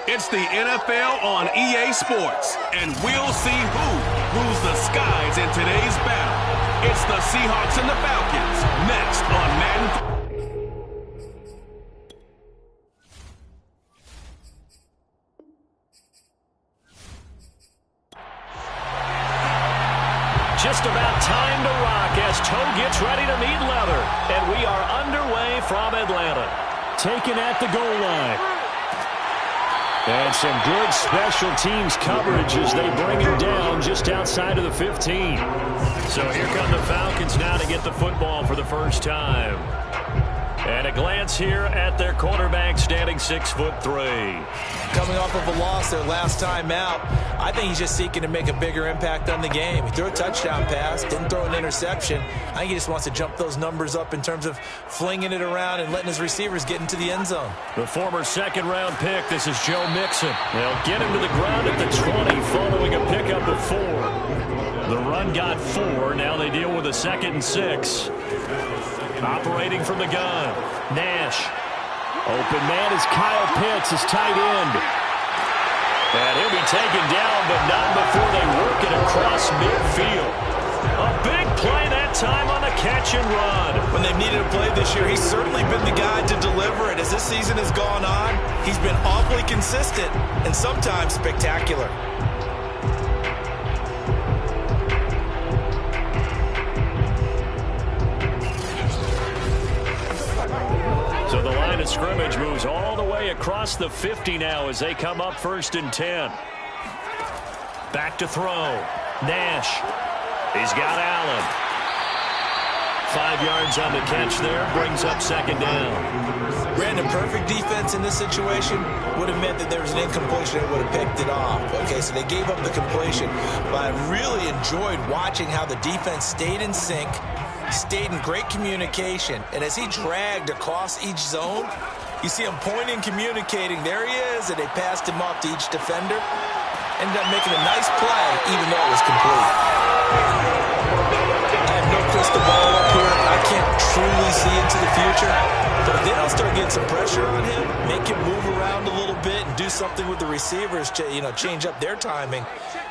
It's the NFL on EA Sports, and we'll see who rules the skies in today's battle. It's the Seahawks and the Falcons, next on Madden. Just about time to rock as toe gets ready to meet leather. And we are underway from Atlanta. Taken at the goal line. And some good special teams coverage as they bring him down just outside of the 15. So here come the Falcons now to get the football for the first time. And a glance here at their quarterback standing 6'3". Coming off of a loss their last time out, I think he's just seeking to make a bigger impact on the game. He threw a touchdown pass, didn't throw an interception. I think he just wants to jump those numbers up in terms of flinging it around and letting his receivers get into the end zone. The former second-round pick, this is Joe Mixon. They'll get him to the ground at the 20 following a pickup of 4. The run got 4. Now they deal with a 2nd and 6. Operating from the gun, Nash. Open man is Kyle Pitts, his tight end. And he'll be taken down, but not before they work it across midfield. A big play that time on the catch and run. When they've needed a play this year, he's certainly been the guy to deliver it. As this season has gone on, he's been awfully consistent and sometimes spectacular. So the line of scrimmage moves all the way across the 50 now as they come up 1st and 10. Back to throw. Nash. He's got Allen. 5 yards on the catch there. Brings up 2nd down. Brandon, perfect defense in this situation would have meant that there was an incompletion that would have picked it off. Okay, so they gave up the completion. But I really enjoyed watching how the defense stayed in sync, stayed in great communication, and as he dragged across each zone, you see him pointing, communicating. There he is, and they passed him off to each defender. Ended up making a nice play, even though it was complete. I have no crystal ball up here. I can't truly see into the future. But if they don't start getting some pressure on him, make him move around a little bit and do something with the receivers, change up their timing,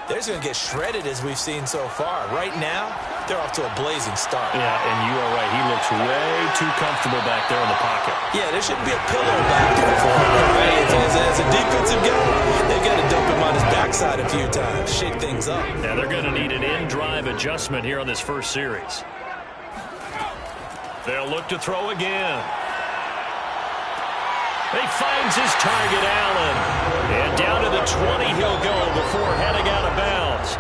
they're just going to get shredded as we've seen so far. Right now, they're off to a blazing start. Yeah, and you are right. He looks way too comfortable back there in the pocket. Yeah, there shouldn't be a pillow back there for him. Right? As a defensive guy, they've got to dump him on his backside a few times, shake things up. Now they're going to need an in-drive adjustment here on this first series. They'll look to throw again. He finds his target, Allen. And down to the 20 he'll go before heading out of bounds.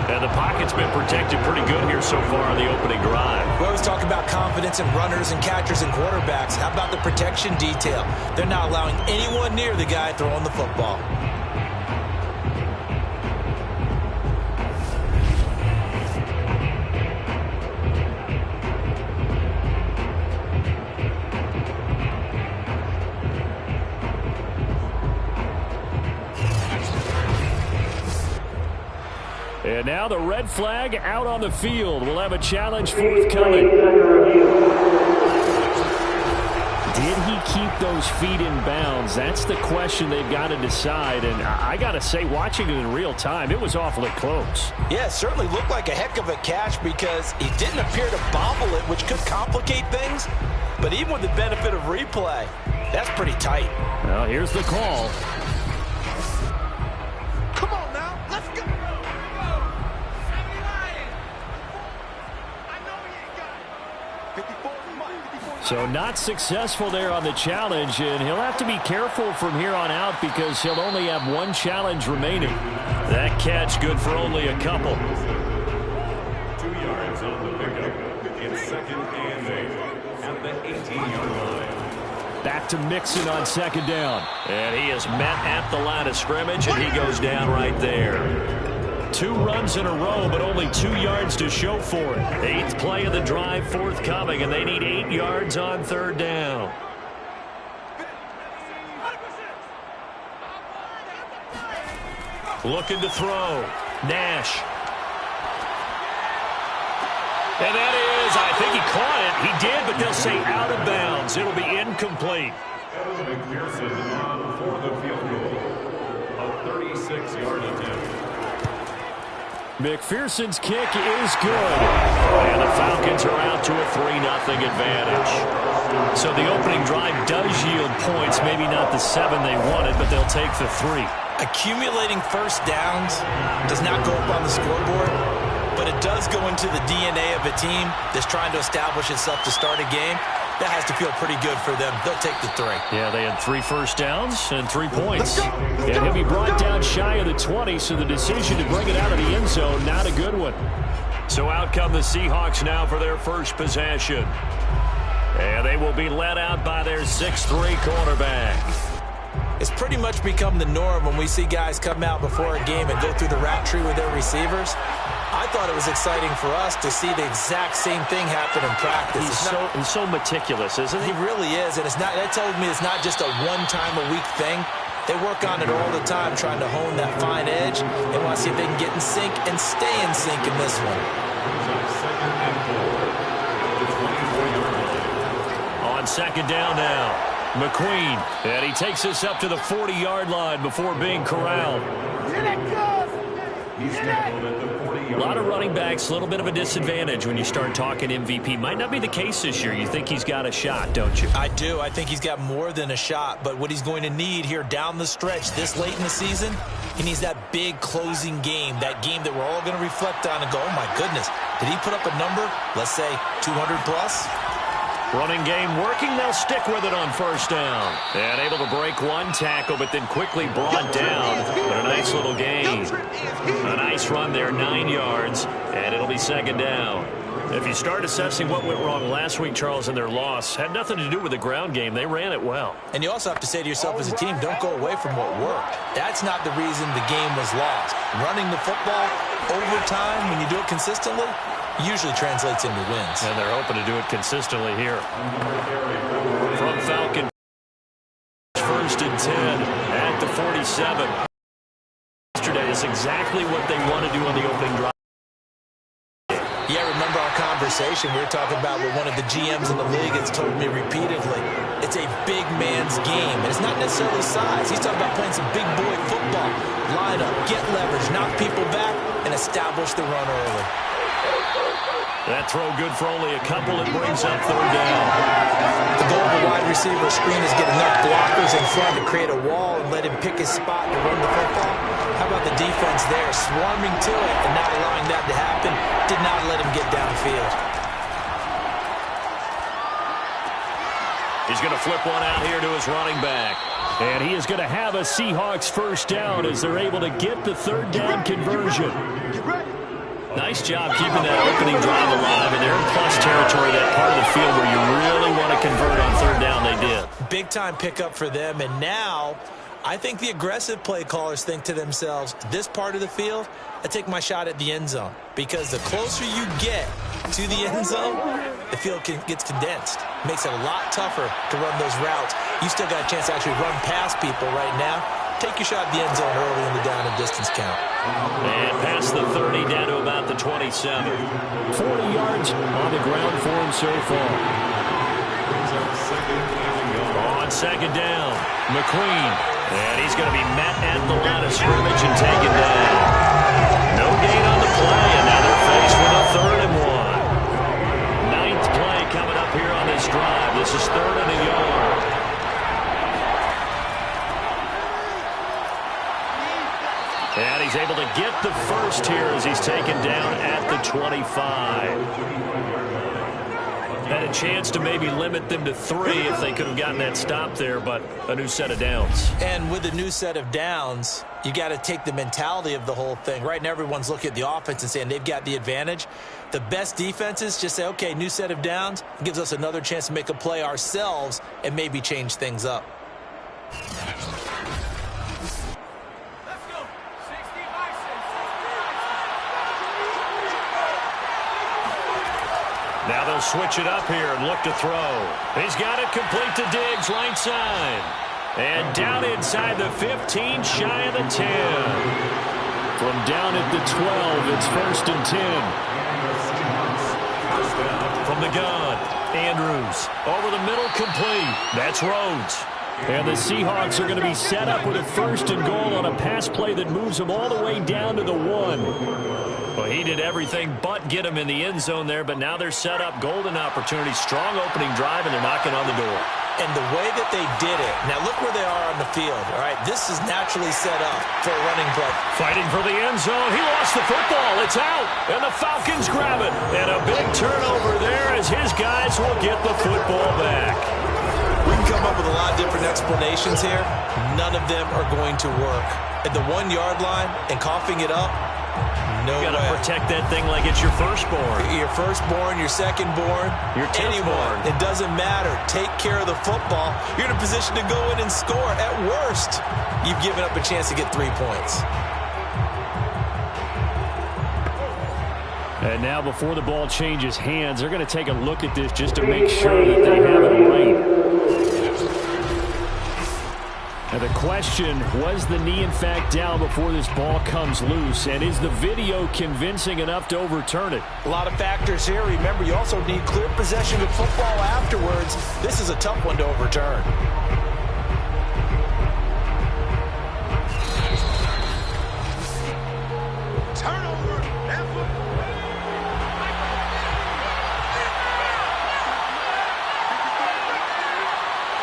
And the pocket's been protected pretty good here so far on the opening drive. We always talk about confidence in runners and catchers and quarterbacks. How about the protection detail? They're not allowing anyone near the guy throwing the football. And now the red flag out on the field. We'll have a challenge forthcoming. Did he keep those feet in bounds? That's the question they've got to decide. And I got to say, watching it in real time, it was awfully close. Yeah, it certainly looked like a heck of a catch because he didn't appear to bobble it, which could complicate things. But even with the benefit of replay, that's pretty tight. Well, here's the call. So not successful there on the challenge, and he'll have to be careful from here on out because he'll only have 1 challenge remaining. That catch good for only a couple. 2 yards on the pickup. It's 2nd and 8 at the 18-yard line. Back to Mixon on 2nd down. And he is met at the line of scrimmage, and he goes down right there. 2 runs in a row, but only 2 yards to show for it. 8th play of the drive forthcoming, and they need 8 yards on 3rd down. Looking to throw. Nash. And that is, I think he caught it. He did, but they'll say out of bounds. It'll be incomplete. McPherson on for the field goal. A 36-yard attempt. McPherson's kick is good. And the Falcons are out to a 3-0 advantage. So the opening drive does yield points. Maybe not the 7 they wanted, but they'll take the 3. Accumulating first downs does not go up on the scoreboard, but it does go into the DNA of a team that's trying to establish itself to start a game. That has to feel pretty good for them. They'll take the 3. Yeah, they had 3 first downs and 3 points. And he'll be brought down shy of the 20, so the decision to bring it out of the end zone, not a good one. So out come the Seahawks now for their first possession. And they will be led out by their 6'3" quarterback. It's pretty much become the norm when we see guys come out before a game and go through the route tree with their receivers. I thought it was exciting for us to see the exact same thing happen in practice. He's so meticulous, isn't he? He really is, and that tells me it's not just a one-time-a-week thing. They work on it all the time, trying to hone that fine edge. They want to see if they can get in sync and stay in sync in this one. On second down now, McQueen, and he takes us up to the 40-yard line before being corralled. A lot of running backs, a little bit of a disadvantage when you start talking MVP. Might not be the case this year. You think he's got a shot, don't you? I do. I think he's got more than a shot. But what he's going to need here down the stretch this late in the season, he needs that big closing game, that game that we're all going to reflect on and go, oh, my goodness, did he put up a number, let's say 200-plus? Running game working. They'll stick with it on first down. And able to break one tackle, but then quickly brought down. But a nice little gain. A nice run there, 9 yards, and it'll be second down. If you start assessing what went wrong last week, Charles, in their loss, had nothing to do with the ground game. They ran it well. And you also have to say to yourself as a team, don't go away from what worked. That's not the reason the game was lost. Running the football over time, when you do it consistently, usually translates into wins. And they're hoping to do it consistently here. From Falcon, first and 10 at the 47. Yesterday is exactly what they want to do on the opening drive. Yeah, remember our conversation. We were talking about what one of the GMs in the league has told me repeatedly. It's a big man's game, and it's not necessarily size. He's talking about playing some big boy football. Line up, get leverage, knock people back, and establish the run early. That throw good for only a couple. It brings up third down. The goal of a wide receiver screen is get enough blockers in front to create a wall and let him pick his spot to run the football. How about the defense there, swarming to it and not allowing that to happen? Did not let him get downfield. He's going to flip one out here to his running back. And he is going to have a Seahawks first down as they're able to get the third down conversion. Nice job keeping that opening drive alive, and they're in plus territory, that part of the field where you really want to convert on third down. They did. Big-time pickup for them, and now I think the aggressive play callers think to themselves, this part of the field, I take my shot at the end zone, because the closer you get to the end zone, the field gets condensed. Makes it a lot tougher to run those routes. You still got a chance to actually run past people right now. Take your shot at the end zone early in the down and distance count. And past the 30 down to about the 27. 40 yards on the ground for him so far. On second down, McQueen. And he's going to be met at the line of scrimmage and taken down. No gain on the play, and now they're faced with a 3rd and 1. Ninth play coming up here on this drive. This is 3rd and a yard. And he's able to get the first here as he's taken down at the 25. Had a chance to maybe limit them to 3 if they could have gotten that stop there, but a new set of downs. And with a new set of downs, you got to take the mentality of the whole thing. Right now, everyone's looking at the offense and saying they've got the advantage. The best defenses just say, okay, new set of downs. It gives us another chance to make a play ourselves and maybe change things up. Now they'll switch it up here and look to throw. He's got it complete to Diggs, right side. And down inside the 15, shy of the 10. From down at the 12, it's 1st and 10. From the gun, Andrews. Over the middle, complete. That's Rhodes. And the Seahawks are going to be set up with a 1st and goal on a pass play that moves them all the way down to the 1. Well, he did everything but get him in the end zone there, but now they're set up. Golden opportunity, strong opening drive, and they're knocking on the door. And the way that they did it, now look where they are on the field. All right, this is naturally set up for a running play. Fighting for the end zone. He lost the football. It's out, and the Falcons grab it. And a big turnover there as his guys will get the football back. We can come up with a lot of different explanations here. None of them are going to work. At the 1-yard line and coughing it up, no way. You got to protect that thing like it's your firstborn. Your firstborn, your secondborn, your anyone. It doesn't matter. Take care of the football. You're in a position to go in and score. At worst, you've given up a chance to get 3 points. And now before the ball changes hands, they're going to take a look at this just to make sure that they have it right. And the question, was the knee in fact down before this ball comes loose? And is the video convincing enough to overturn it? A lot of factors here. Remember, you also need clear possession of football afterwards. This is a tough one to overturn.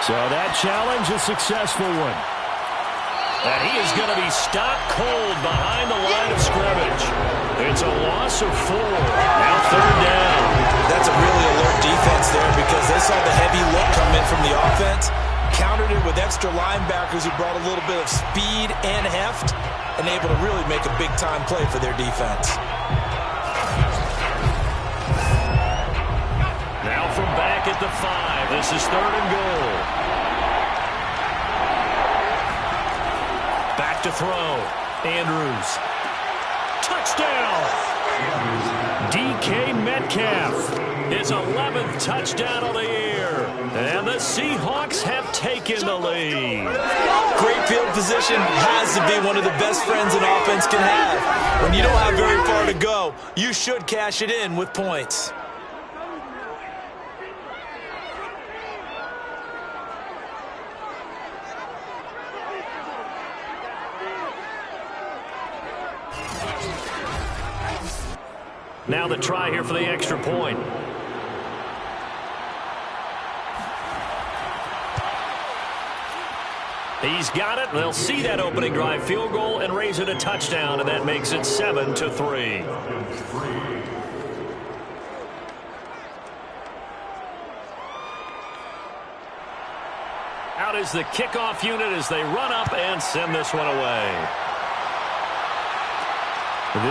So that challenge, a successful one. And he is going to be stopped cold behind the line of scrimmage. It's a loss of 4. Now 3rd down. That's a really alert defense there because they saw the heavy look come in from the offense, countered it with extra linebackers who brought a little bit of speed and heft, and able to really make a big-time play for their defense. Now from back at the 5. This is 3rd and goal. Back to throw. Andrews. Touchdown! DK Metcalf. His 11th touchdown of the year. And the Seahawks have taken the lead. Great field position has to be one of the best friends an offense can have. When you don't have very far to go, you should cash it in with points. Now the try here for the extra point. He's got it. They'll see that opening drive field goal and raise it a touchdown, and that makes it 7-3. Out is the kickoff unit as they run up and send this one away.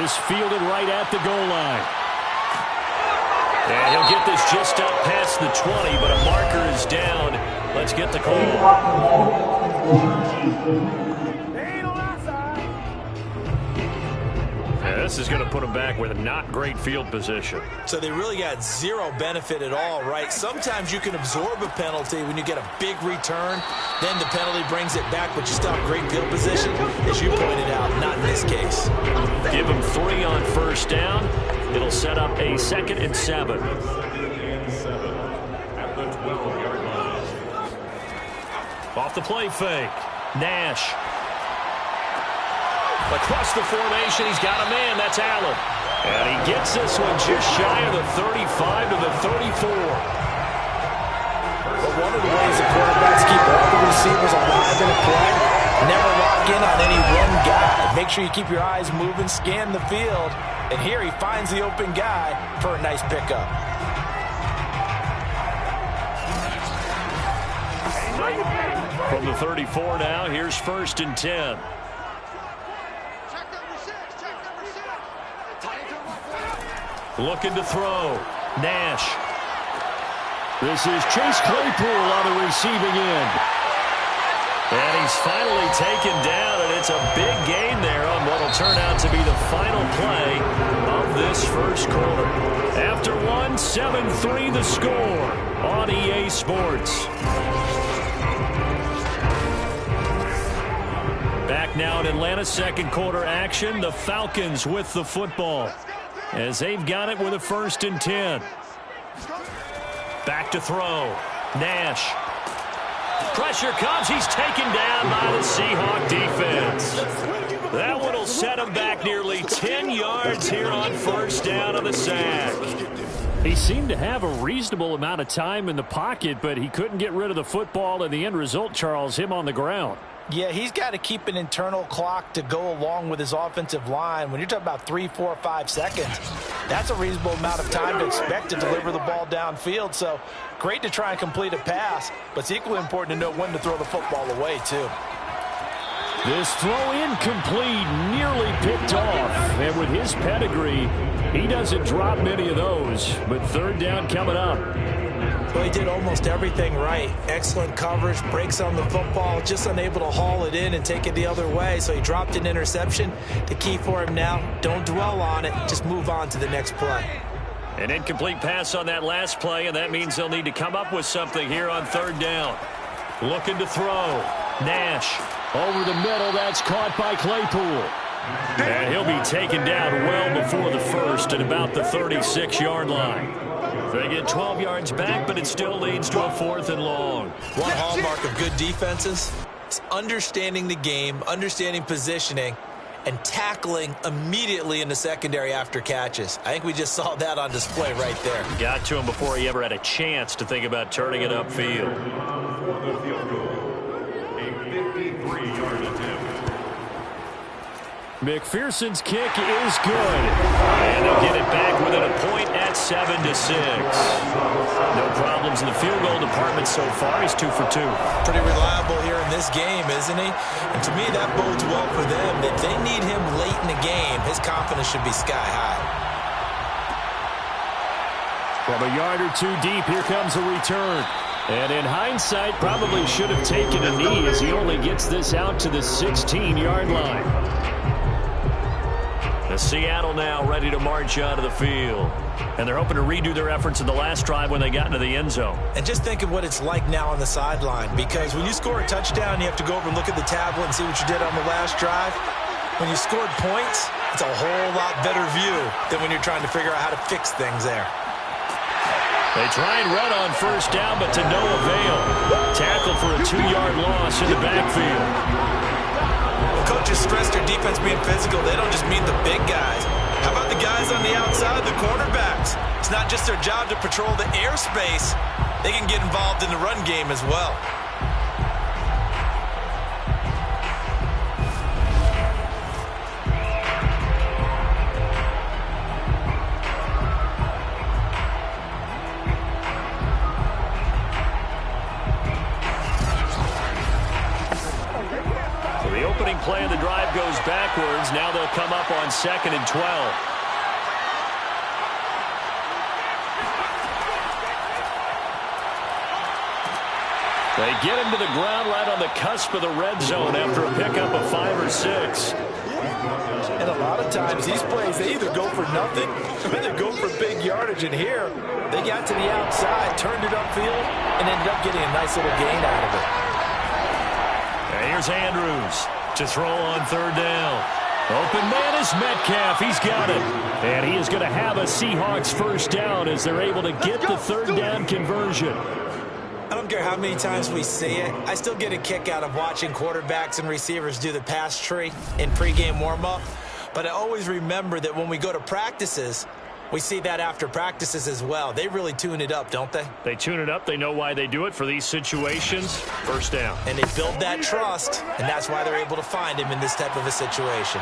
This fielded right at the goal line. And he'll get this just up past the 20, but a marker is down. Let's get the call. Yeah, this is going to put him back with a not great field position. So they really got zero benefit at all, right? Sometimes you can absorb a penalty when you get a big return. Then the penalty brings it back, but you still have great field position. As you pointed out, not in this case. Give him 3 on 1st down. It'll set up a 2nd and 7. At the 12-yard line. Off the play fake. Nash. Across the formation, he's got a man. That's Allen. And he gets this one just shy of the 35 to the 34. But one of the ways the quarterbacks keep all the receivers alive in a play, never lock in on any one guy. Make sure you keep your eyes moving, scan the field. And here he finds the open guy for a nice pickup. From the 34 now, here's 1st and 10. Looking to throw. Nash. This is Chase Claypool on the receiving end. And he's finally taken down, and it's a big gain there on what will turn out to be the final play of this first quarter. After one, 7-3 the score on EA Sports. Back now in Atlanta, 2nd quarter action. The Falcons with the football as they've got it with a 1st and 10. Back to throw. Nash. Pressure comes. He's taken down by the Seahawk defense. That one will set him back nearly 10 yards here on first down of the sack. He seemed to have a reasonable amount of time in the pocket, but he couldn't get rid of the football, and the end result, Charles, him on the ground. Yeah, he's got to keep an internal clock to go along with his offensive line. When you're talking about 3, 4, 5 seconds, that's a reasonable amount of time to expect to deliver the ball downfield. So great to try and complete a pass, but it's equally important to know when to throw the football away, too. This throw incomplete, nearly picked off. And with his pedigree, he doesn't drop many of those. But third down coming up. Well, he did almost everything right. Excellent coverage, breaks on the football, just unable to haul it in and take it the other way. So he dropped an interception. The key for him now, don't dwell on it. Just move on to the next play. An incomplete pass on that last play, and that means they'll need to come up with something here on third down. Looking to throw. Nash over the middle. That's caught by Claypool. And he'll be taken down well before the first at about the 36-yard line. They get 12 yards back, but it still leads to a 4th and long. One hallmark of good defenses is understanding the game, understanding positioning, and tackling immediately in the secondary after catches. I think we just saw that on display right there. Got to him before he ever had a chance to think about turning it upfield. For the field goal, a 53-yard attempt. McPherson's kick is good. And they'll get it back within a point at 7-6. No problems in the field goal department so far. He's 2 for 2. Pretty reliable here in this game, isn't he? And to me, that bodes well for them. If they need him late in the game, his confidence should be sky high. From a yard or two deep, here comes a return. And in hindsight, probably should have taken a knee as he only gets this out to the 16-yard line. The Seattle now ready to march out of the field. And they're hoping to redo their efforts in the last drive when they got into the end zone. And just think of what it's like now on the sideline. Because when you score a touchdown, you have to go over and look at the tablet and see what you did on the last drive. When you scored points, it's a whole lot better view than when you're trying to figure out how to fix things there. They try and run on first down, but to no avail. Tackle for a 2-yard loss in the backfield. Coaches stress their defense being physical. They don't just mean the big guys. How about the guys on the outside, the cornerbacks? It's not just their job to patrol the airspace. They can get involved in the run game as well. Play of the drive goes backwards. Now they'll come up on 2nd and 12. They get him to the ground right on the cusp of the red zone after a pickup of 5 or 6. And a lot of times these plays, they either go for nothing or they go for big yardage. And here, they got to the outside, turned it upfield, and ended up getting a nice little gain out of it. And here's Andrews to throw on third down. Open man is Metcalf. He's got it. And he is going to have a Seahawks first down as they're able to get the third down conversion. I don't care how many times we see it. I still get a kick out of watching quarterbacks and receivers do the pass tree in pregame warm-up. But I always remember that when we go to practices, we see that after practices as well. They really tune it up, don't they? They tune it up. They know why they do it for these situations. First down. And they build that trust, and that's why they're able to find him in this type of a situation.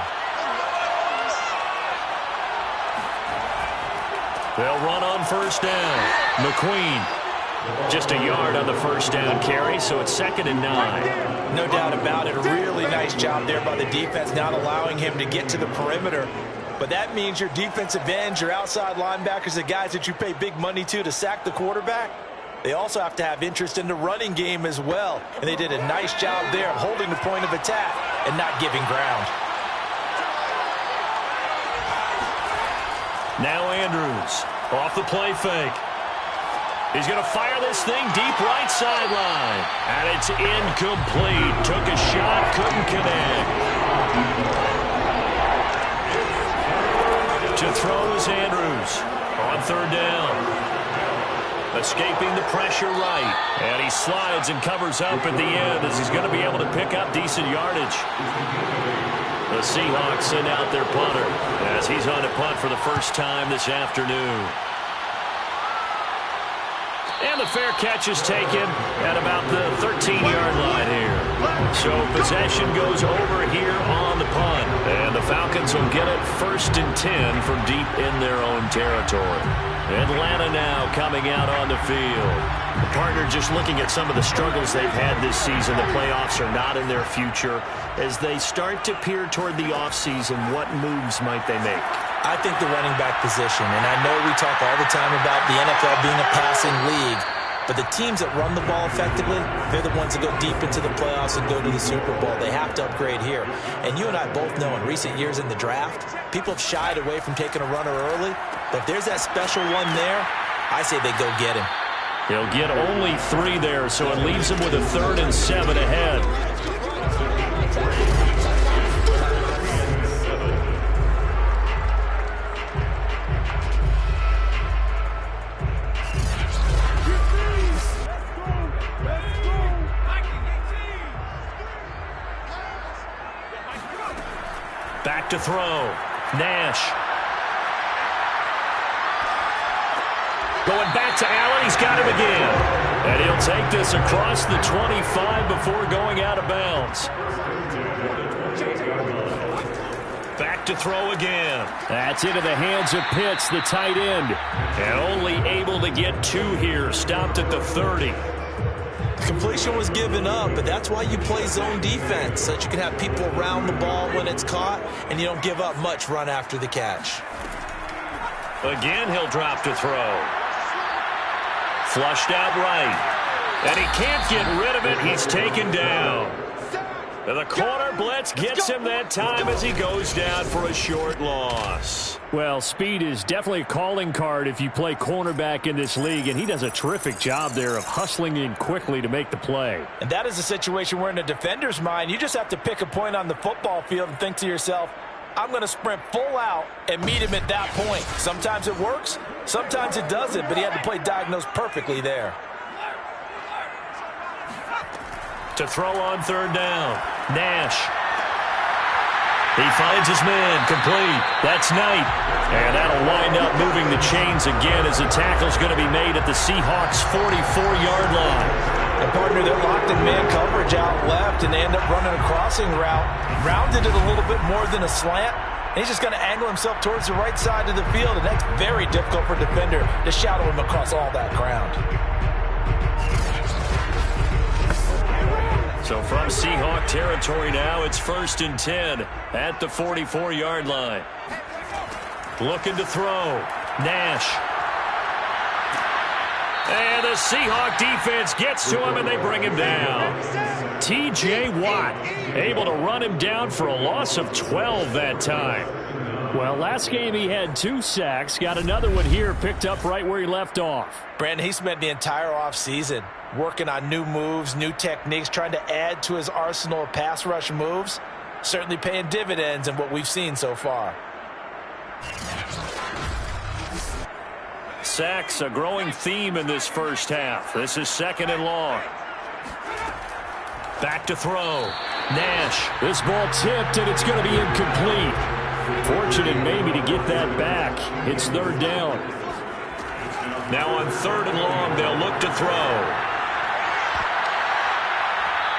They'll run on first down. McQueen. Just a yard on the first down carry, so it's 2nd and 9. No doubt about it. A really nice job there by the defense, not allowing him to get to the perimeter. But that means your defensive ends, your outside linebackers, the guys that you pay big money to sack the quarterback, they also have to have interest in the running game as well. And they did a nice job there of holding the point of attack and not giving ground. Now Andrews off the play fake. He's going to fire this thing deep right sideline. And it's incomplete. Took a shot, couldn't connect. To throw is Andrews on third down. Escaping the pressure right. And he slides and covers up at the end as he's going to be able to pick up decent yardage. The Seahawks send out their punter as he's on to punt for the first time this afternoon. And the fair catch is taken at about the 13-yard line here. So possession goes over here on the punt. And the Falcons will get it 1st and 10 from deep in their own territory. Atlanta now coming out on the field. The partner, just looking at some of the struggles they've had this season, the playoffs are not in their future. As they start to peer toward the offseason, what moves might they make? I think the running back position, and I know we talk all the time about the NFL being a passing league, but the teams that run the ball effectively, they're the ones that go deep into the playoffs and go to the Super Bowl. They have to upgrade here. And you and I both know in recent years in the draft, people have shied away from taking a runner early, but if there's that special one there, I say they go get him. He'll get only 3 there, so it leaves him with a 3rd and 7 ahead. Back to throw. Nash. Going back to Allen. He's got him again. And he'll take this across the 25 before going out of bounds. Back to throw again. That's into the hands of Pitts, the tight end. And only able to get 2 here. Stopped at the 30. Completion was given up, but that's why you play zone defense, so that you can have people around the ball when it's caught, and you don't give up much run after the catch. Again, he'll drop to throw. Flushed out right. And he can't get rid of it. He's taken down. And the corner blitz gets him that time as he goes down for a short loss. Well, speed is definitely a calling card if you play cornerback in this league, and he does a terrific job there of hustling in quickly to make the play. And that is a situation where in a defender's mind, you just have to pick a point on the football field and think to yourself, I'm going to sprint full out and meet him at that point. Sometimes it works, sometimes it doesn't, but he had to play diagnosed perfectly there. To throw on 3rd down. Nash. He finds his man. Complete. That's Knight. And that'll wind up moving the chains again as the tackle's going to be made at the Seahawks' 44-yard line. And partner, they're locked in man coverage out left, and they end up running a crossing route. Rounded it a little bit more than a slant. And he's just going to angle himself towards the right side of the field, and that's very difficult for a defender to shadow him across all that ground. So from Seahawk territory now, it's 1st and 10 at the 44-yard line. Looking to throw. Nash. And the Seahawk defense gets to him, and they bring him down. T.J. Watt able to run him down for a loss of 12 that time. Well, last game he had 2 sacks. Got another one here, picked up right where he left off. Brandon, he spent the entire offseason working on new moves, new techniques, trying to add to his arsenal of pass rush moves. Certainly paying dividends in what we've seen so far. Sacks, a growing theme in this first half. This is 2nd and long. Back to throw. Nash. This ball tipped, and it's going to be incomplete. Fortunate maybe to get that back. It's 3rd down. Now on 3rd and long, they'll look to throw.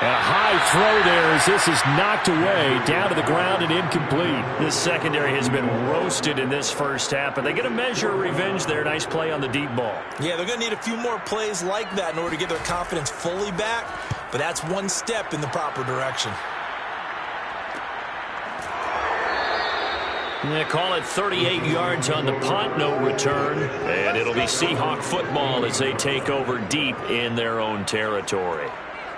And a high throw there as this is knocked away, down to the ground and incomplete. This secondary has been roasted in this first half, but they get a measure of revenge there. Nice play on the deep ball. Yeah, they're going to need a few more plays like that in order to get their confidence fully back, but that's one step in the proper direction. They call it 38 yards on the punt, no return. And it'll be Seahawk football as they take over deep in their own territory.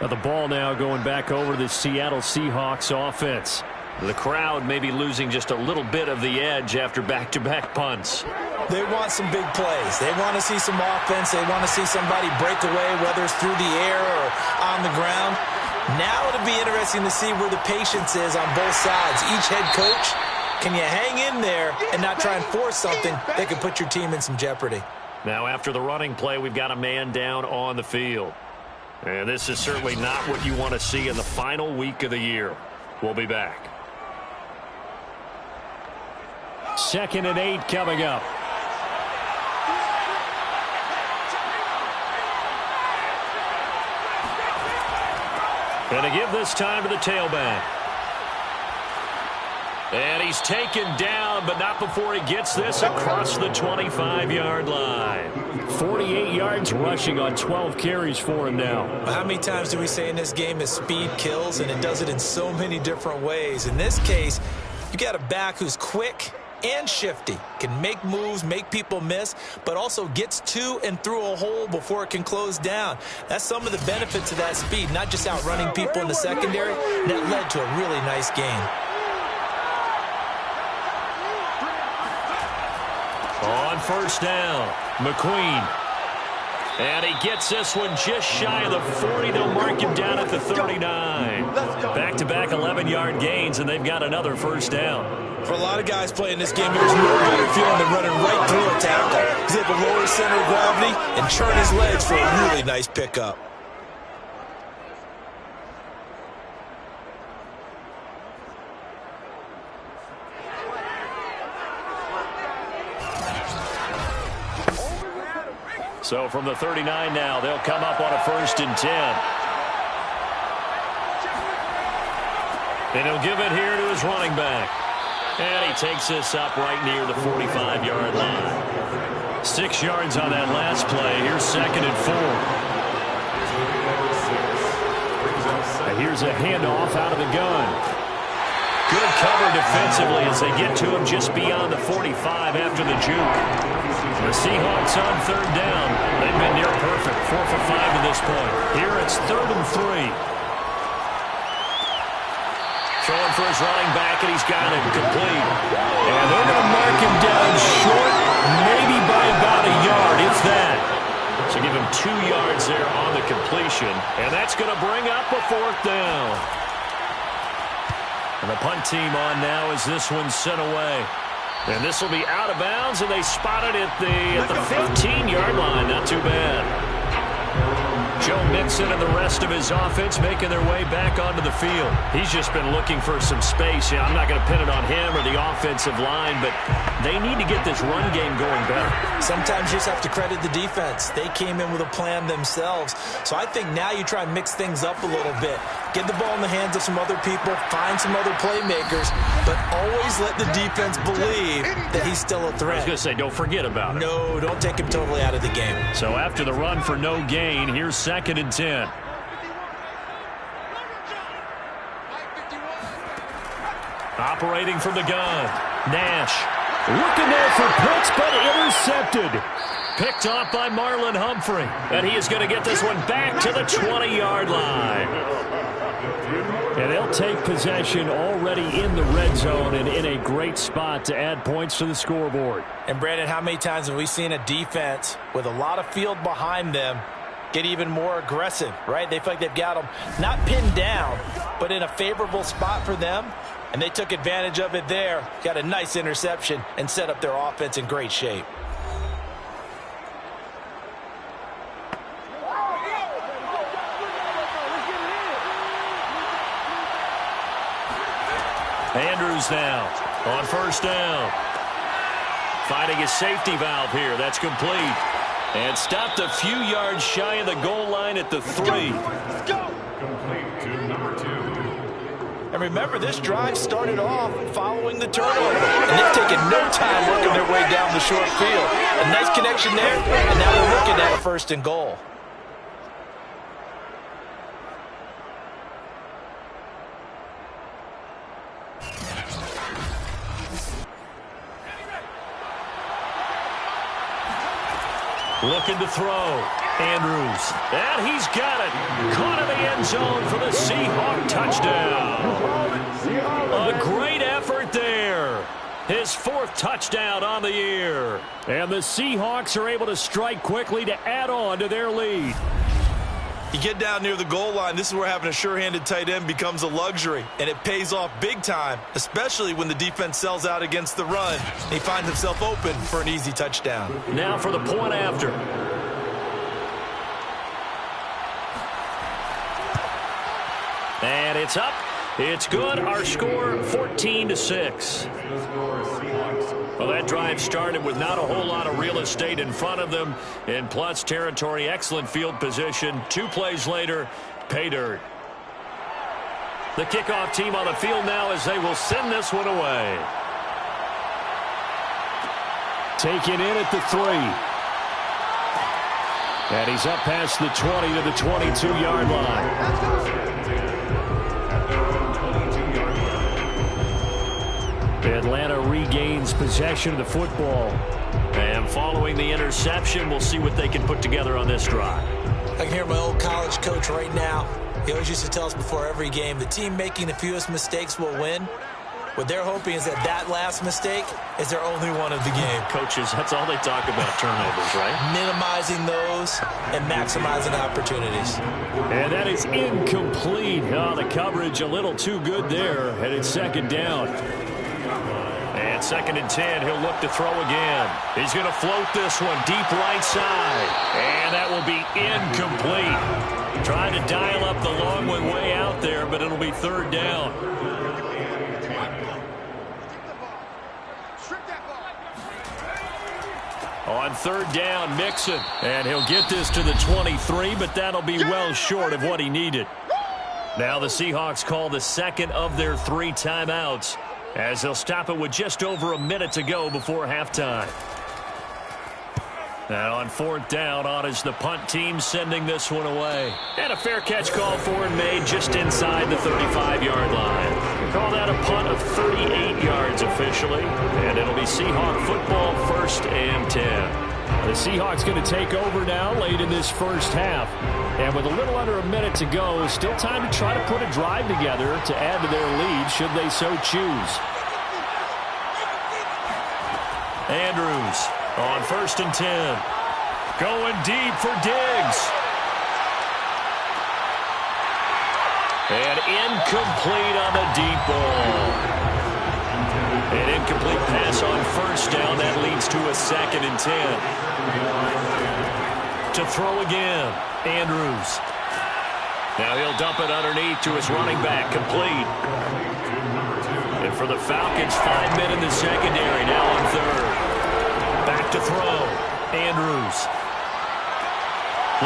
Now the ball now going back over the Seattle Seahawks offense. The crowd may be losing just a little bit of the edge after back-to-back punts. They want some big plays. They want to see some offense. They want to see somebody break away, whether it's through the air or on the ground. Now it'll be interesting to see where the patience is on both sides. Each head coach, can you hang in there and not try and force something that could put your team in some jeopardy? Now after the running play, we've got a man down on the field. And this is certainly not what you want to see in the final week of the year. We'll be back. 2nd and 8 coming up. And to give this time to the tailback. And he's taken down, but not before he gets this across the 25-yard line. 48 yards rushing on 12 carries for him now. How many times do we say in this game that speed kills, and it does it in so many different ways? In this case, you got a back who's quick and shifty, can make moves, make people miss, but also gets to and through a hole before it can close down. That's some of the benefits of that speed, not just outrunning people in the secondary. That led to a really nice game. On first down, McQueen. And he gets this one just shy of the 40. They'll mark him down at the 39. Back-to-back 11-yard gains, and they've got another first down. For a lot of guys playing this game, there's no better feeling than running right through a tackle. He's able to lower his center of gravity and turn his legs for a really nice pickup. So from the 39 now, they'll come up on a 1st and 10. And he'll give it here to his running back. And he takes this up right near the 45-yard line. 6 yards on that last play. Here's 2nd and 4. And here's a handoff out of the gun. Good cover defensively as they get to him just beyond the 45 after the juke. The Seahawks on 3rd down. They've been near perfect. 4 for 5 to this point. Here it's 3rd and 3. Throwing for his running back, and he's got it complete. And they're going to mark him down short, maybe by about a yard, if that. So give him 2 yards there on the completion. And that's going to bring up a 4th down. And the punt team on now as this one's sent away. And this will be out of bounds, and they spot it at the 15-yard line. Not too bad. Joe Mixon and the rest of his offense making their way back onto the field. He's just been looking for some space. Yeah, I'm not going to pin it on him or the offensive line, but they need to get this run game going better. Sometimes you just have to credit the defense. They came in with a plan themselves. So I think now you try and mix things up a little bit. Get the ball in the hands of some other people, find some other playmakers, but always let the defense believe that he's still a threat. I was going to say, don't forget about it. No, don't take him totally out of the game. So after the run for no gain, here's 2nd and 10. Operating from the gun, Nash. Looking there for Pitts, but intercepted. Picked off by Marlon Humphrey. And he is going to get this one back to the 20-yard line. And they'll take possession already in the red zone and in a great spot to add points to the scoreboard. And, Brandon, how many times have we seen a defense with a lot of field behind them get even more aggressive, right? They feel like they've got them not pinned down, but in a favorable spot for them. And they took advantage of it there, got a nice interception, and set up their offense in great shape. Andrews now on first down. Finding his safety valve here. That's complete. And stopped a few yards shy of the goal line at the 3. Complete to number 2. And remember, this drive started off following the turnover. And they've taken no time working their way down the short field. A nice connection there, and now they're looking at a 1st and goal. Looking to throw. Andrews. And he's got it. Caught in the end zone for the Seahawk touchdown. A great effort there. His 4th touchdown on the year. And the Seahawks are able to strike quickly to add on to their lead. You get down near the goal line, this is where having a sure-handed tight end becomes a luxury, and it pays off big time, especially when the defense sells out against the run. He finds himself open for an easy touchdown. Now for the point after. And it's up. It's good. Our score, 14-6. Well, that drive started with not a whole lot of real estate in front of them. In plus territory, excellent field position. 2 plays later, pay dirt. The kickoff team on the field now as they will send this one away. Taken in at the 3. And he's up past the 20 to the 22-yard line. Atlanta regains possession of the football. And following the interception, we'll see what they can put together on this drive. I can hear my old college coach right now. He always used to tell us before every game, the team making the fewest mistakes will win. What they're hoping is that last mistake is their only one of the game. Coaches, that's all they talk about, turnovers, right? Minimizing those and maximizing opportunities. And that is incomplete. Oh, the coverage a little too good there, and it's second down. And 2nd and 10, he'll look to throw again. He's going to float this one deep right side. And that will be incomplete. Trying to dial up the long one way out there, but it'll be 3rd down. On 3rd down, Mixon. And he'll get this to the 23, but that'll be well short of what he needed. Now the Seahawks call the 2nd of their 3 timeouts, as they'll stop it with just over a minute to go before halftime. And on 4th down, on is the punt team sending this one away. And a fair catch call for and made just inside the 35-yard line. We call that a punt of 38 yards officially. And it'll be Seahawk football, 1st and 10. The Seahawks going to take over now late in this first half. And with a little under a minute to go, still time to try to put a drive together to add to their lead should they so choose. Andrews on 1st and 10. Going deep for Diggs. And incomplete on the deep ball. An incomplete pass on 1st down. That leads to a 2nd and 10. To throw again, Andrews. Now he'll dump it underneath to his running back, complete. And for the Falcons, 5 men in the secondary, now on 3rd. Back to throw, Andrews.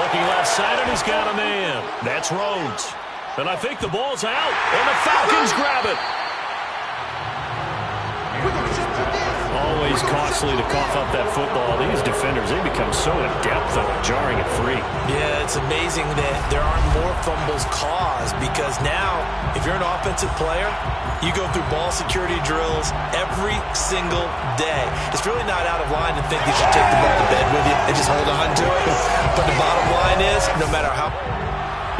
Looking left side, and he's got a man. That's Rhodes. And I think the ball's out, and the Falcons grab it. Always costly to cough up that football. These defenders, they become so adept on jarring it free. Yeah, it's amazing that there aren't more fumbles caused, because now, if you're an offensive player, you go through ball security drills every single day. It's really not out of line to think that you take the ball to bed with you and just hold on to it. But the bottom line is, no matter how...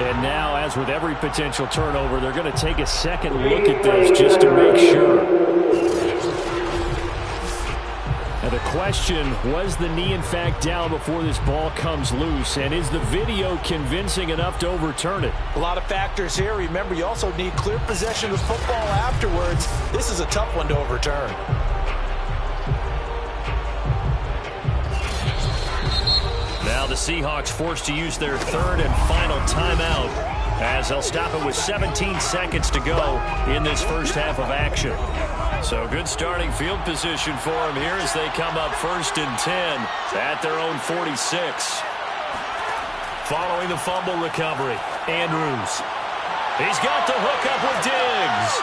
And now, as with every potential turnover, they're going to take a second look at this just to make sure. Now the question, was the knee in fact down before this ball comes loose? And is the video convincing enough to overturn it? A lot of factors here. Remember, you also need clear possession of the football afterwards. This is a tough one to overturn. Now the Seahawks forced to use their 3rd and final timeout, as they'll stop it with 17 seconds to go in this first half of action. So good starting field position for them here as they come up 1st and 10 at their own 46. Following the fumble recovery, Andrews. He's got the hook up with Diggs.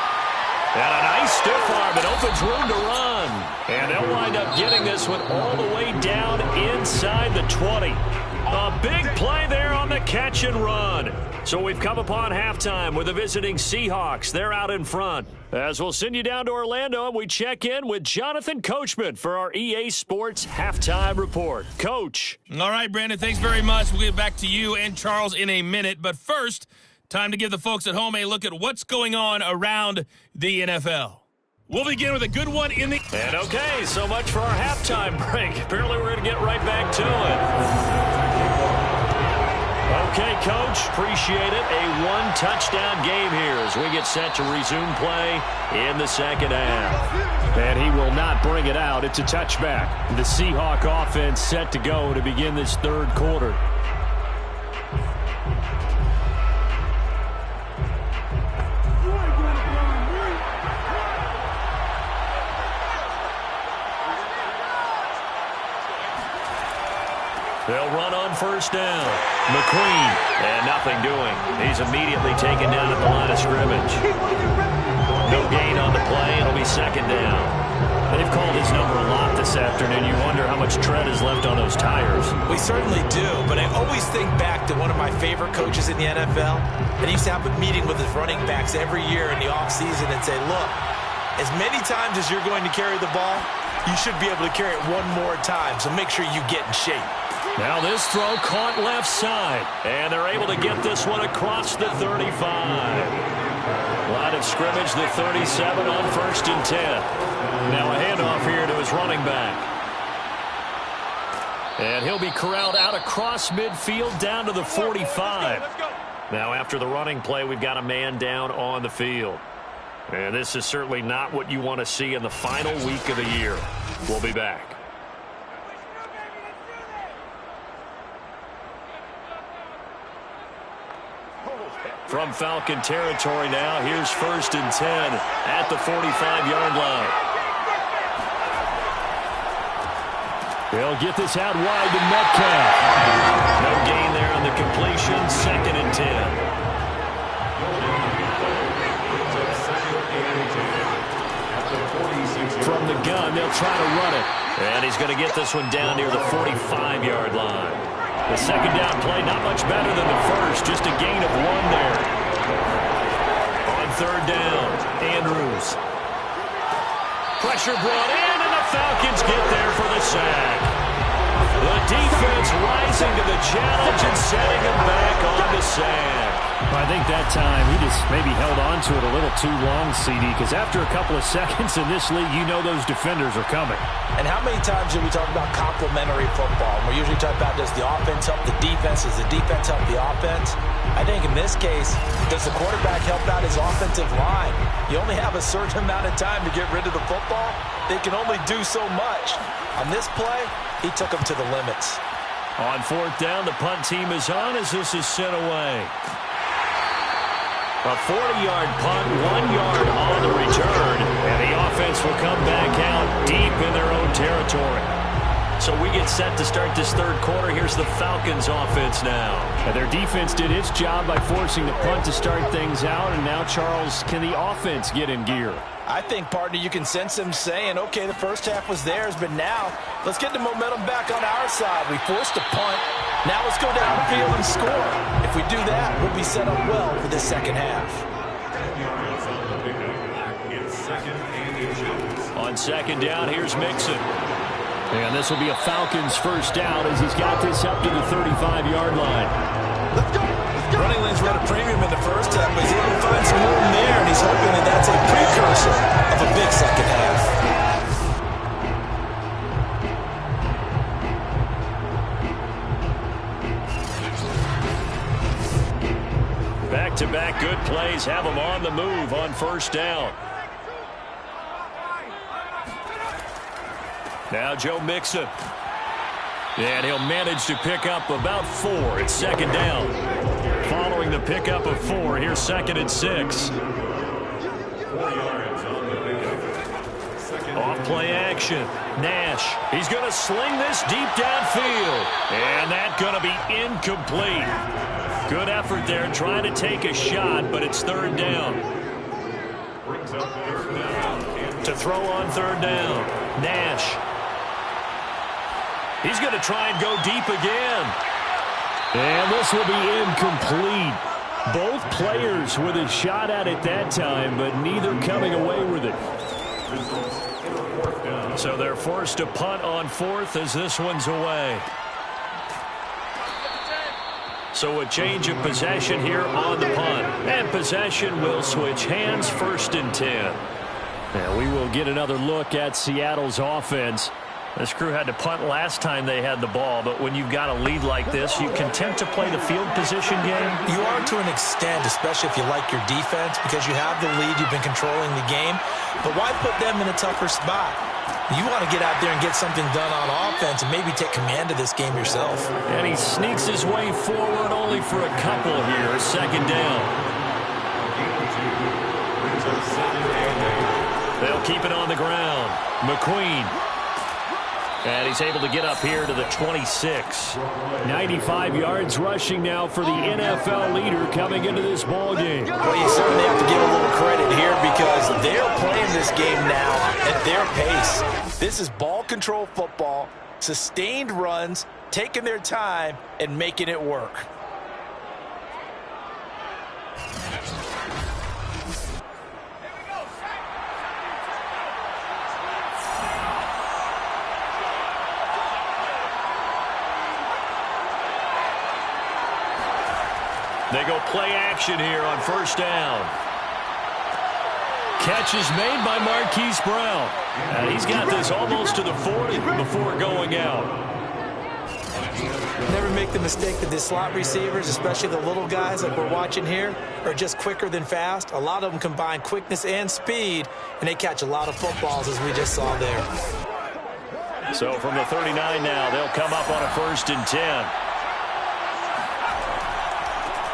And a nice stiff arm. It opens room to run. And they'll wind up getting this one all the way down inside the 20. A big play there on the catch and run. So we've come upon halftime with the visiting Seahawks. They're out in front. As we'll send you down to Orlando, and we check in with Jonathan Coachman for our EA Sports Halftime Report. Coach. All right, Brandon, thanks very much. We'll get back to you and Charles in a minute. But first, time to give the folks at home a look at what's going on around the NFL. We'll begin with a good one in the... And okay, so much for our halftime break. Apparently we're going to get right back to it. Okay, Coach, appreciate it. A one-touchdown game here as we get set to resume play in the second half. And he will not bring it out. It's a touchback. The Seahawk offense set to go to begin this third quarter. They'll run on first down. McQueen, and nothing doing. He's immediately taken down at the line of scrimmage. No gain on the play. It'll be second down. They've called his number a lot this afternoon. You wonder how much tread is left on those tires. We certainly do, but I always think back to one of my favorite coaches in the NFL. And he used to have a meeting with his running backs every year in the offseason and say, look, as many times as you're going to carry the ball, you should be able to carry it one more time, so make sure you get in shape. Now this throw caught left side, and they're able to get this one across the 35. Line of scrimmage, the 37 on first and 10. Now a handoff here to his running back. And he'll be corralled out across midfield down to the 45. Now after the running play, we've got a man down on the field. And this is certainly not what you want to see in the final week of the year. We'll be back. From Falcon territory now, here's first and 10 at the 45-yard line. They'll get this out wide to Metcalf. No gain there on the completion, second and 10. From the gun, they'll try to run it. And he's going to get this one down near the 45-yard line. The second down play, not much better than the first, just a gain of 1 there. On third down, Andrews. Pressure brought in, and the Falcons get there for the sack. The defense rising to the challenge and setting him back on the sack. I think that time he just maybe held on to it a little too long, CD, because after a couple of seconds in this league, you know those defenders are coming. And how many times do we talk about complementary football? And we usually talk about, does the offense help the defense? Does the defense help the offense? I think in this case, does the quarterback help out his offensive line? You only have a certain amount of time to get rid of the football. They can only do so much. On this play, he took them to the limits. On fourth down, the punt team is on as this is sent away. A 40-yard punt, 1 yard on the return, and the offense will come back out deep in their own territory. So we get set to start this third quarter. Here's the Falcons offense now. And their defense did its job by forcing the punt to start things out, and now, Charles, can the offense get in gear? I think, partner, you can sense them saying, okay, the first half was theirs, but now let's get the momentum back on our side. We forced a punt. Now let's go downfield and score. If we do that, we'll be set up well for this second half. On second down, here's Mixon. And this will be a Falcons first down as he's got this up to the 35-yard line. Let's go. Running lanes were at a premium in the first half, but he's able to find some room there, and he's hoping that that's a precursor of a big second half. Back-to-back good plays have him on the move on first down. Now Joe Mixon. And he'll manage to pick up about 4. It's second down. Following the pickup of 4, here's second and 6. Off play action. Nash. He's going to sling this deep downfield. And that's going to be incomplete. Good effort there trying to take a shot, but it's third down. To throw on third down. Nash. He's going to try and go deep again. And this will be incomplete. Both players with a shot at it that time, but neither coming away with it. So they're forced to punt on fourth as this one's away. So a change of possession here on the punt. And possession will switch hands, first and 10. And we will get another look at Seattle's offense. This crew had to punt last time they had the ball, but when you've got a lead like this, you can tend to play the field position game. You are to an extent, especially if you like your defense, because you have the lead, you've been controlling the game. But why put them in a tougher spot? You want to get out there and get something done on offense and maybe take command of this game yourself. And he sneaks his way forward only for a couple here. Second down. They'll keep it on the ground. McQueen. And he's able to get up here to the 26. 95 yards rushing now for the NFL leader coming into this ball game. Well, you certainly have to give a little credit here because they're playing this game now at their pace. This is ball control football, sustained runs, taking their time, and making it work. They go play action here on first down. Catch is made by Marquise Brown. And he's got this almost to the 40 before going out. Never make the mistake that the slot receivers, especially the little guys like we're watching here, are just quicker than fast. A lot of them combine quickness and speed, and they catch a lot of footballs, as we just saw there. So from the 39 now, they'll come up on a 1st and 10.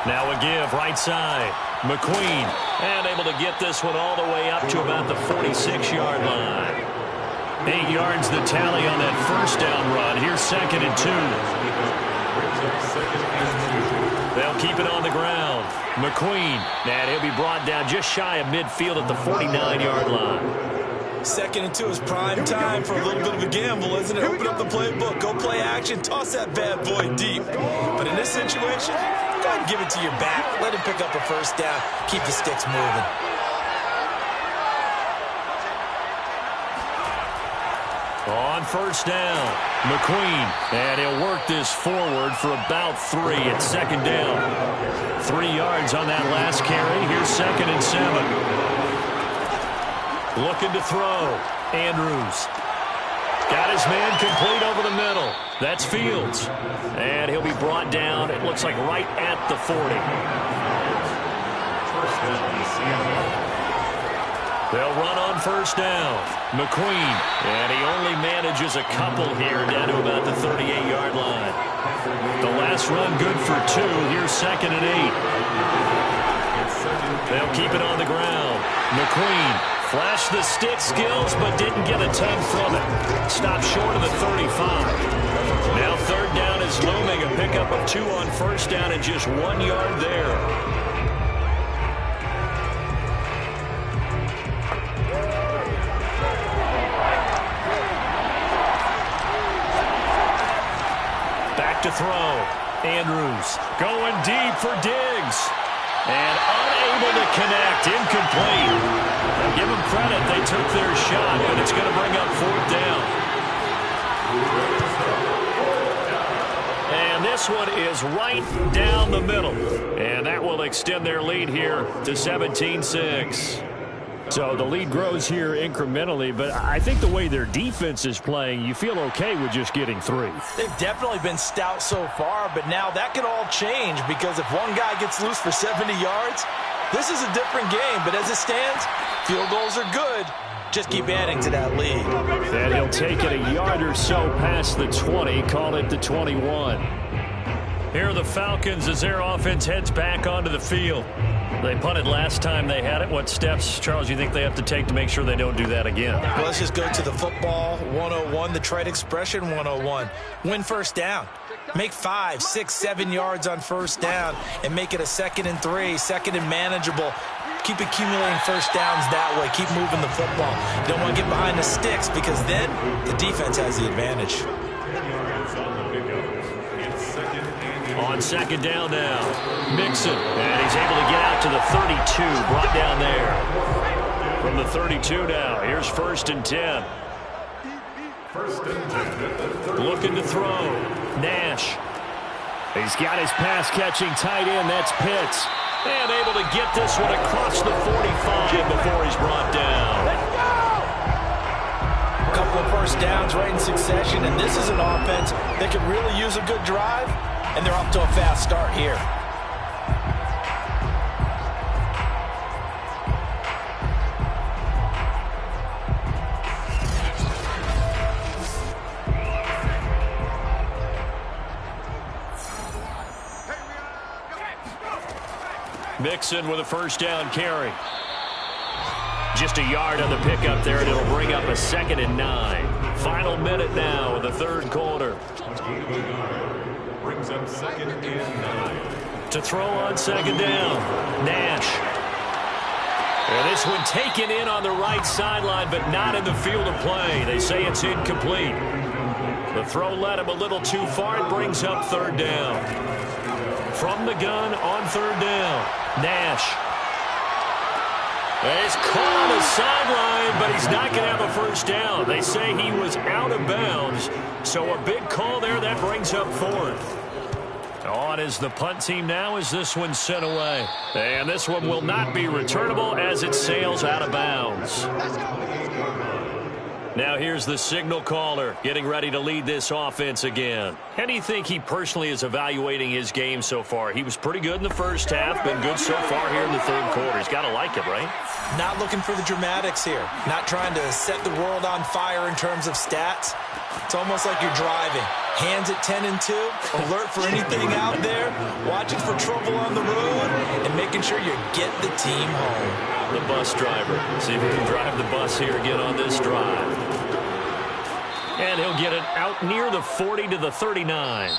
Now a give right side. McQueen, and able to get this one all the way up to about the 46-yard line. 8 yards the tally on that first down run. Here's 2nd and 2. They'll keep it on the ground. McQueen, and he'll be brought down just shy of midfield at the 49-yard line. 2nd and 2 is prime time for a little bit of a gamble, isn't it? Open up the playbook, go play action, toss that bad boy deep. But in this situation, go ahead and give it to your back. Let him pick up a first down. Keep the sticks moving. On first down, McQueen, and he'll work this forward for about 3 at 2nd down. 3 yards on that last carry. Here's 2nd and 7. Looking to throw. Andrews. Got his man complete over the middle. That's Fields. And he'll be brought down, it looks like right at the 40. They'll run on first down. McQueen. And he only manages a couple here down to about the 38-yard line. The last run good for 2. Here's 2nd and 8. They'll keep it on the ground. McQueen. Flashed the stick skills, but didn't get a ton from it. Stopped short of the 35. Now 3rd down is looming. A pickup of 2 on first down and just 1 yard there. Back to throw. Andrews going deep for Diggs. And unable to connect. Incomplete. Now give them credit. They took their shot, but it's going to bring up 4th down. And this one is right down the middle. And that will extend their lead here to 17-6. So the lead grows here incrementally, but I think the way their defense is playing, you feel okay with just getting 3. They've definitely been stout so far, but now that could all change because if one guy gets loose for 70 yards, this is a different game. But as it stands, field goals are good. Just keep adding to that lead. And he'll take it a yard or so past the 20, call it the 21. Here are the Falcons as their offense heads back onto the field. They punted last time they had it. What steps, Charles, you think they have to take to make sure they don't do that again? Well, let's just go to the football 101, the trade expression 101. Win first down. Make 5, 6, 7 yards on first down and make it a 2nd and 3, 2nd and manageable. Keep accumulating first downs that way. Keep moving the football. You don't want to get behind the sticks because then the defense has the advantage. On 2nd down now, Mixon, and he's able to get out to the 32, brought down there. From the 32 now, here's 1st and 10. Looking to throw, Nash. He's got his pass-catching tight end, that's Pitts. And able to get this one across the 45 before he's brought down. A couple couple of first downs right in succession, and this is an offense that could really use a good drive, and they're off to a fast start here. Mixon with a first down carry. Just a yard on the pickup there, and it'll bring up a 2nd and 9. Final minute now of the third quarter. Brings up 2nd and 9. To throw on 2nd down, Nash. And this one taken in on the right sideline, but not in the field of play. They say it's incomplete. The throw led him a little too far. It brings up 3rd down. From the gun on 3rd down, Nash. He's caught on the sideline, but he's not going to have a first down. They say he was out of bounds, so a big call there. That brings up 4th. On is the punt team now as this one's sent away. And this one will not be returnable as it sails out of bounds. Now here's the signal caller getting ready to lead this offense again. How do you think he personally is evaluating his game so far? He was pretty good in the first half, been good so far here in the third quarter. He's got to like it, right? Not looking for the dramatics here. Not trying to set the world on fire in terms of stats. It's almost like you're driving. Hands at 10 and 2, alert for anything out there, watching for trouble on the road, and making sure you get the team home. The bus driver. See if he can drive the bus here again on this drive. And he'll get it out near the 40 to the 39.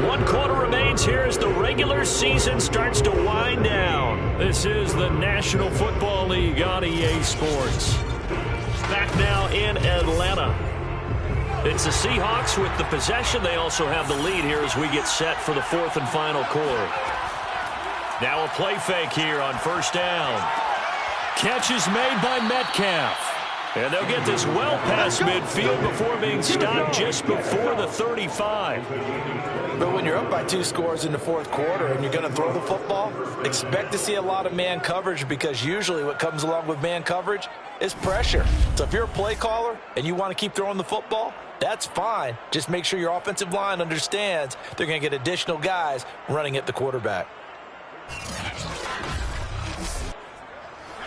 1 quarter remains here as the regular season starts to wind down. This is the National Football League on EA Sports. Back now in Atlanta. It's the Seahawks with the possession. They also have the lead here as we get set for the 4th and final quarter. Now a play fake here on 1st down. Catch is made by Metcalf. And they'll get this well past midfield before being stopped just before the 35. But when you're up by 2 scores in the 4th quarter and you're going to throw the football, expect to see a lot of man coverage, because usually what comes along with man coverage is pressure. So if you're a play caller and you want to keep throwing the football, that's fine. Just make sure your offensive line understands they're going to get additional guys running at the quarterback.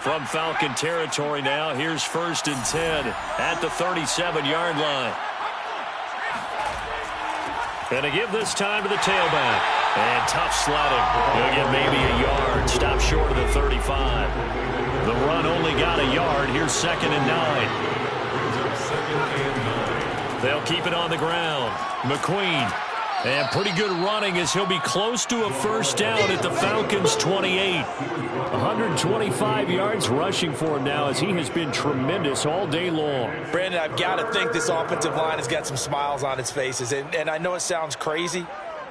From Falcon territory now, here's 1st and 10 at the 37-yard line. And to give this time to the tailback. And tough sledding. He'll get maybe a yard. Stop short of the 35. The run only got a yard. Here's 2nd and 9. They'll keep it on the ground. McQueen. And pretty good running as he'll be close to a first down at the Falcons' 28. 125 yards rushing for him now as he has been tremendous all day long. Brandon, I've got to think this offensive line has got some smiles on its faces. And I know it sounds crazy,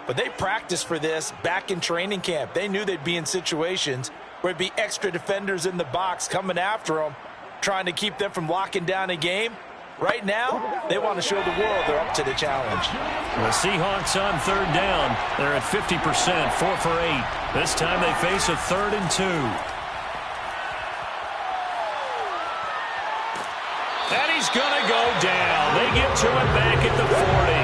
but they practiced for this back in training camp. They knew they'd be in situations where it'd be extra defenders in the box coming after them, trying to keep them from locking down a game. Right now, they want to show the world they're up to the challenge. The Seahawks on 3rd down. They're at 50%, 4 for 8. This time they face a 3rd and 2. And he's going to go down. They get to it back at the 40.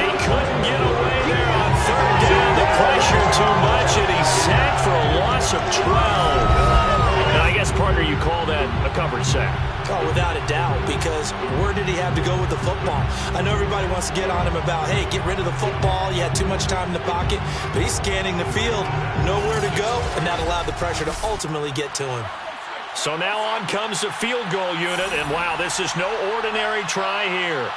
He couldn't get away there on 3rd down. The pressure too much, and he's sacked for a loss of 12. Now, I guess, partner, you call that a coverage sack. Oh, without a doubt, because where did he have to go with the football? I know everybody wants to get on him about, hey, get rid of the football. You had too much time in the pocket. But he's scanning the field, nowhere to go, and that allowed the pressure to ultimately get to him. So now on comes the field goal unit, and wow, this is no ordinary try here.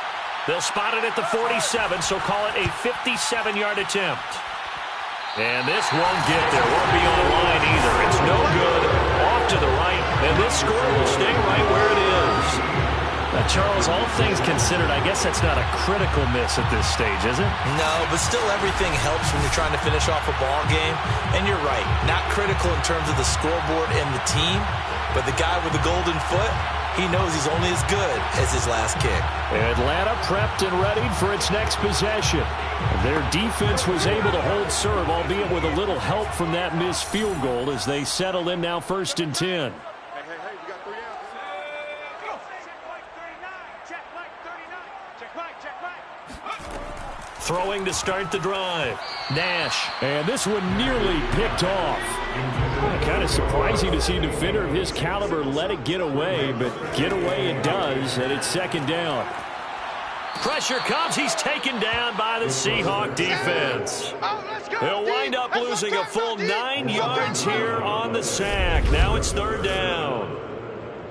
They'll spot it at the 47, so call it a 57-yard attempt. And this won't get there. Won't be on line either. It's no good. Off to the right, and this score will stay right where it is. Charles, all things considered, I guess that's not a critical miss at this stage, is it? No, but still everything helps when you're trying to finish off a ball game. And you're right, not critical in terms of the scoreboard and the team, but the guy with the golden foot, he knows he's only as good as his last kick. Atlanta prepped and readied for its next possession. Their defense was able to hold serve, albeit with a little help from that missed field goal as they settle in now 1st and 10. Throwing to start the drive. Nash. And this one nearly picked off. Kind of surprising to see a defender of his caliber let it get away, but get away it does, and it's second down. Pressure comes. He's taken down by the Seahawk defense. He'll wind up losing a full 9 yards here on the sack. Now it's third down.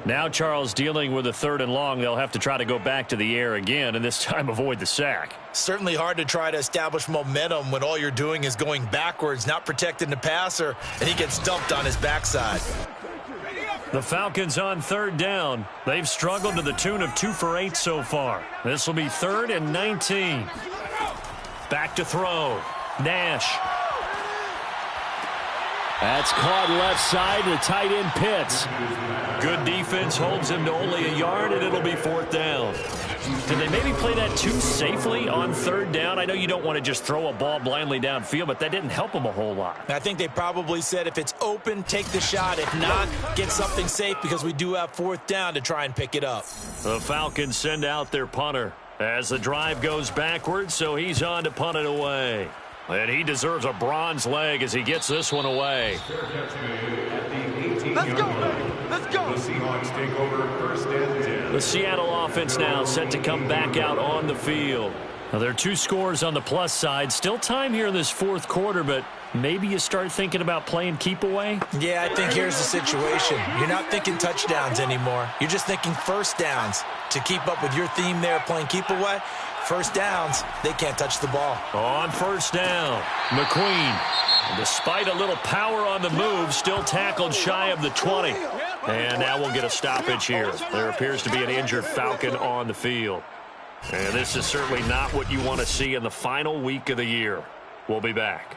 Now Charles dealing with a 3rd and long. They'll have to try to go back to the air again, and this time avoid the sack. Certainly hard to try to establish momentum when all you're doing is going backwards, not protecting the passer, and he gets dumped on his backside. The Falcons on 3rd down. They've struggled to the tune of 2 for 8 so far. This will be 3rd and 19. Back to throw. Nash. That's caught left side. The tight end Pitts. Good defense holds him to only a yard, and it'll be 4th down. Did they maybe play that too safely on 3rd down? I know you don't want to just throw a ball blindly downfield, but that didn't help them a whole lot. I think they probably said if it's open, take the shot. If not, get something safe because we do have 4th down to try and pick it up. The Falcons send out their punter as the drive goes backwards, so he's on to punt it away. And he deserves a bronze leg as he gets this one away. Let's go, let's go. The Seahawks take over 1st and 10. The Seattle offense now set to come back out on the field. Now, there are 2 scores on the plus side. Still time here in this 4th quarter, but maybe you start thinking about playing keep away? Yeah, I think here's the situation. You're not thinking touchdowns anymore. You're just thinking 1st downs. To keep up with your theme there, playing keep away, 1st downs, they can't touch the ball. On 1st down, McQueen, despite a little power on the move, still tackled shy of the 20. And now we'll get a stoppage here. There appears to be an injured Falcon on the field. And this is certainly not what you want to see in the final week of the year. We'll be back.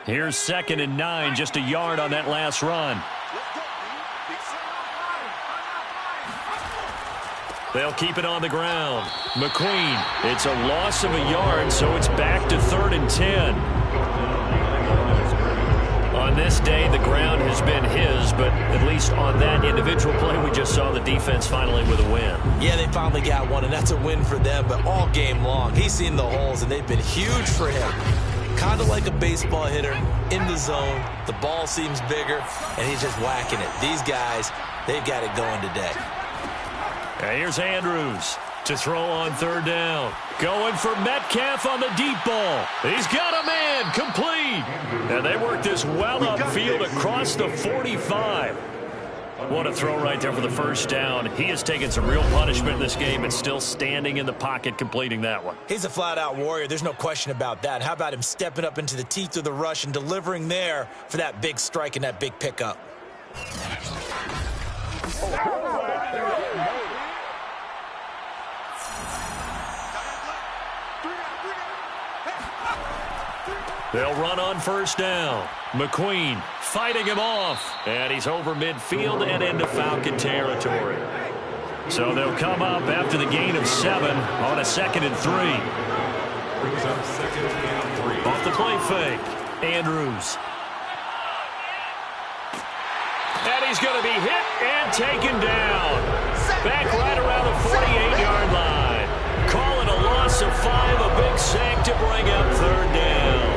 Here's 2nd and 9, just a yard on that last run. They'll keep it on the ground. McQueen, it's a loss of a yard, so it's back to 3rd and 10. On this day, the ground has been his, but at least on that individual play, we just saw the defense finally with a win. Yeah, they finally got one, and that's a win for them, but all game long, he's seen the holes, and they've been huge for him. Kind of like a baseball hitter in the zone. The ball seems bigger, and he's just whacking it. These guys, they've got it going today. And here's Andrews to throw on 3rd down. Going for Metcalf on the deep ball. He's got a man, complete. And they work this well upfield across the 45. What a throw right there for the 1st down. He has taken some real punishment in this game and still standing in the pocket completing that one. He's a flat-out warrior. There's no question about that. How about him stepping up into the teeth of the rush and delivering there for that big strike and that big pickup? They'll run on 1st down. McQueen fighting him off. And he's over midfield and into Falcon territory. So they'll come up after the gain of 7 on a 2nd and 3. Brings up 2nd and 3. Off the play fake. Andrews. And he's going to be hit and taken down. Back right around the 48-yard line. Call it a loss of 5, a big sack to bring up 3rd down.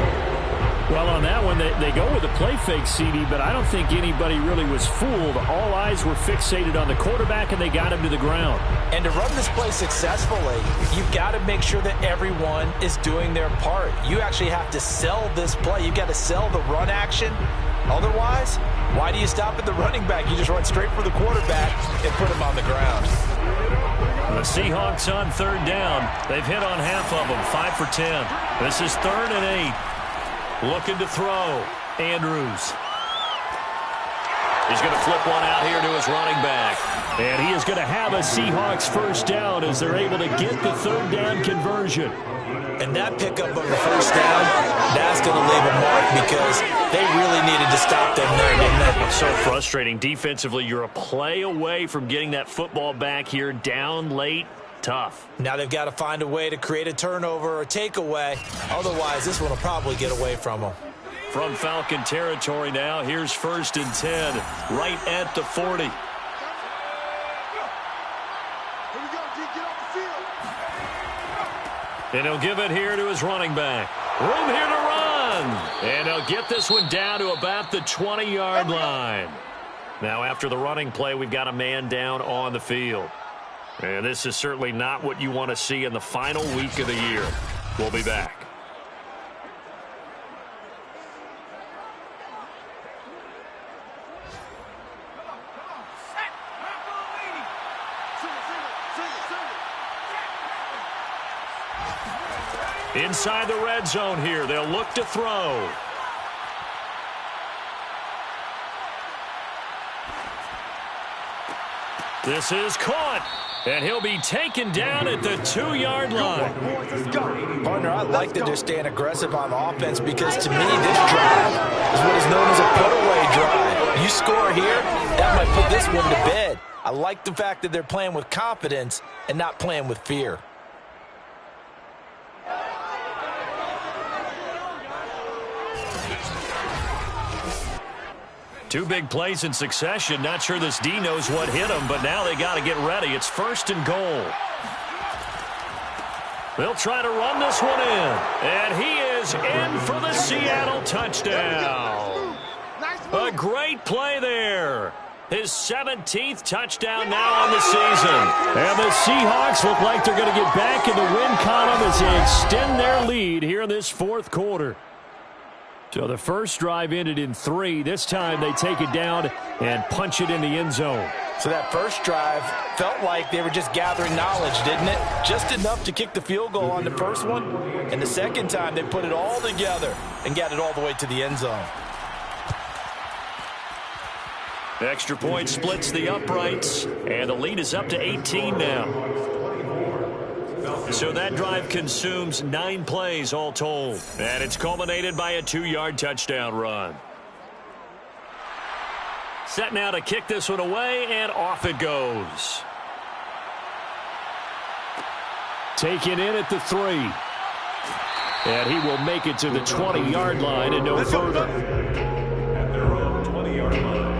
Well, on that one, they go with a play fake, CD, but I don't think anybody really was fooled. All eyes were fixated on the quarterback, and they got him to the ground. And to run this play successfully, you've got to make sure that everyone is doing their part. You actually have to sell this play. You've got to sell the run action. Otherwise, why do you stop at the running back? You just run straight for the quarterback and put him on the ground. The Seahawks on 3rd down. They've hit on half of them, 5 for 10. This is 3rd and 8. Looking to throw. Andrews. He's going to flip one out here to his running back. And he is going to have a Seahawks 1st down as they're able to get the 3rd down conversion. And that pickup of the 1st down, that's going to leave a mark because they really needed to stop them there, didn't they? So frustrating. Defensively, you're a play away from getting that football back here down late. Tough. Now they've got to find a way to create a turnover or takeaway. Otherwise, this one will probably get away from them. From Falcon territory now, here's 1st and 10, right at the 40. And he'll give it here to his running back. Room here to run. And he'll get this one down to about the 20-yard line. Now, after the running play, we've got a man down on the field. And this is certainly not what you want to see in the final week of the year. We'll be back. Inside the red zone here, they'll look to throw. This is caught, and he'll be taken down at the 2-yard line. Partner, I like that they're staying aggressive on offense because, to me, this drive is what is known as a put-away drive. You score here, that might put this one to bed. I like the fact that they're playing with confidence and not playing with fear. Two big plays in succession. Not sure this D knows what hit him, but now they got to get ready. It's 1st and goal. They'll try to run this one in. And he is in for the Seattle touchdown. A great play there. His 17th touchdown now on the season. And the Seahawks look like they're going to get back in the win column as they extend their lead here in this 4th quarter. So the first drive ended in 3. This time they take it down and punch it in the end zone. So that first drive felt like they were just gathering knowledge, didn't it? Just enough to kick the field goal on the first one. And the second time they put it all together and got it all the way to the end zone. The extra point splits the uprights, and the lead is up to 18 now. So that drive consumes 9 plays all told. And it's culminated by a 2-yard touchdown run. Set now to kick this one away, and off it goes. Taken in at the 3. And he will make it to the 20-yard line and no further. At their own 20-yard line.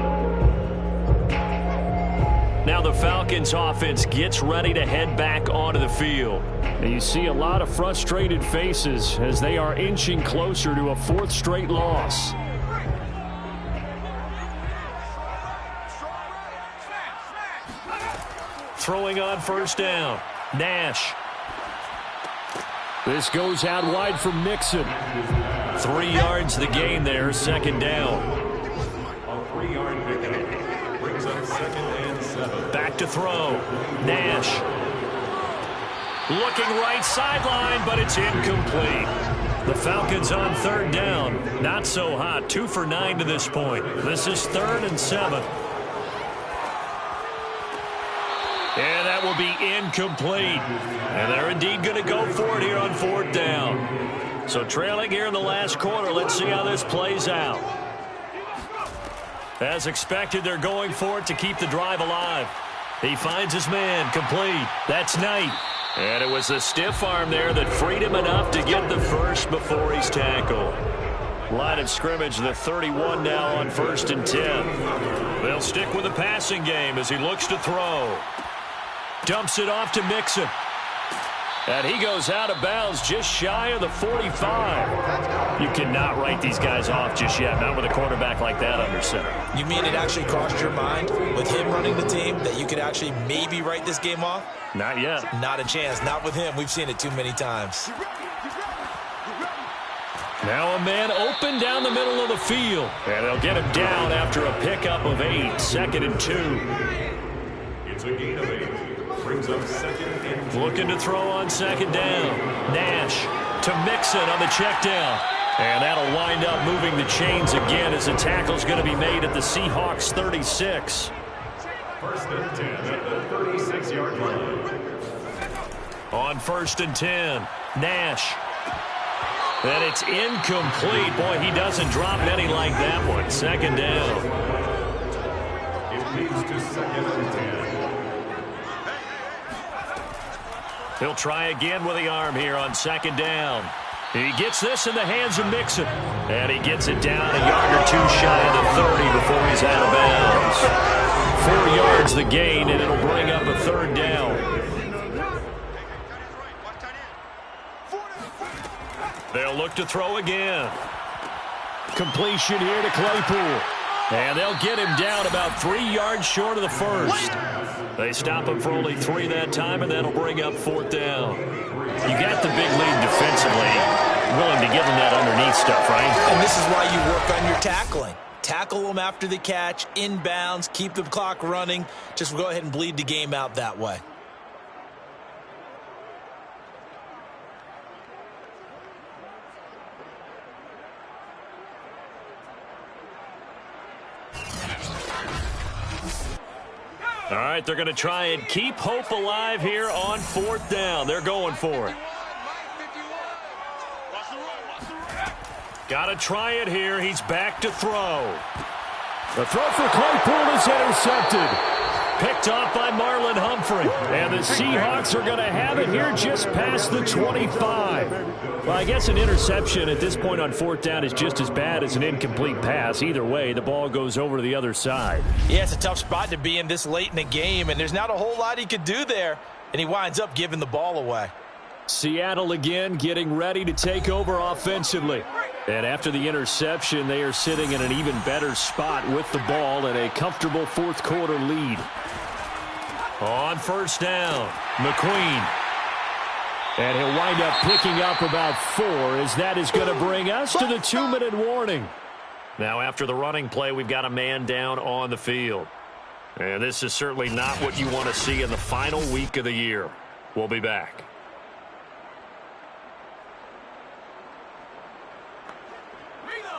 Now the Falcons offense gets ready to head back onto the field. And you see a lot of frustrated faces as they are inching closer to a 4th straight loss. Throwing on 1st down. Nash. This goes out wide for Mixon. 3 yards the gain there, 2nd down. A 3-yard pickup brings up 2nd and 7. Back to throw. Nash. Looking right sideline, but it's incomplete. The Falcons on 3rd down. Not so hot. 2 for 9 to this point. This is 3rd and 7. And that will be incomplete. And they're indeed going to go for it here on 4th down. So trailing here in the last quarter. Let's see how this plays out. As expected, they're going for it to keep the drive alive. He finds his man. Complete. That's Knight. And it was a stiff arm there that freed him enough to get the first before he's tackled. Line of scrimmage, the 31 now on 1st and 10. They'll stick with the passing game as he looks to throw. Dumps it off to Mixon. And he goes out of bounds just shy of the 45. You cannot write these guys off just yet, not with a quarterback like that under center. You mean it actually crossed your mind with him running the team that you could actually maybe write this game off? Not yet. Not a chance. Not with him. We've seen it too many times. Now a man open down the middle of the field. And they'll get him down after a pickup of 8. 2nd and 2. It's a gain of 8. Brings up 2nd and 2. Looking to throw on 2nd down. Nash to Mixon on the check down. And that'll wind up moving the chains again as the tackle's going to be made at the Seahawks 36. 1st and 10 at the 36-yard line. On 1st and 10, Nash. And it's incomplete. Boy, he doesn't drop many like that one. 2nd down. It leads to 2nd and 10. He'll try again with the arm here on 2nd down. He gets this in the hands of Mixon. And he gets it down a yard or 2 shy of the 30 before he's out of bounds. 4 yards the gain, and it'll bring up a 3rd down. They'll look to throw again. Completion here to Claypool. And they'll get him down about 3 yards short of the first. They stop him for only 3 that time, and that'll bring up 4th down. You got the big lead defensively. Willing to give them that underneath stuff, right? And this is why you work on your tackling. Tackle them after the catch, inbounds, keep the clock running. Just go ahead and bleed the game out that way. All right, they're going to try and keep hope alive here on 4th down. They're going for it. Got to try it here. He's back to throw. The throw for Claypool is intercepted. Picked off by Marlon Humphrey. And the Seahawks are going to have it here just past the 25. Well, I guess an interception at this point on 4th down is just as bad as an incomplete pass. Either way, the ball goes over to the other side. Yeah, it's a tough spot to be in this late in the game, and there's not a whole lot he could do there, and he winds up giving the ball away. Seattle again getting ready to take over offensively. And after the interception, they are sitting in an even better spot with the ball and a comfortable 4th quarter lead. On 1st down, McQueen. And he'll wind up picking up about 4 as that is going to bring us to the 2-minute warning. Now after the running play, we've got a man down on the field. And this is certainly not what you want to see in the final week of the year. We'll be back.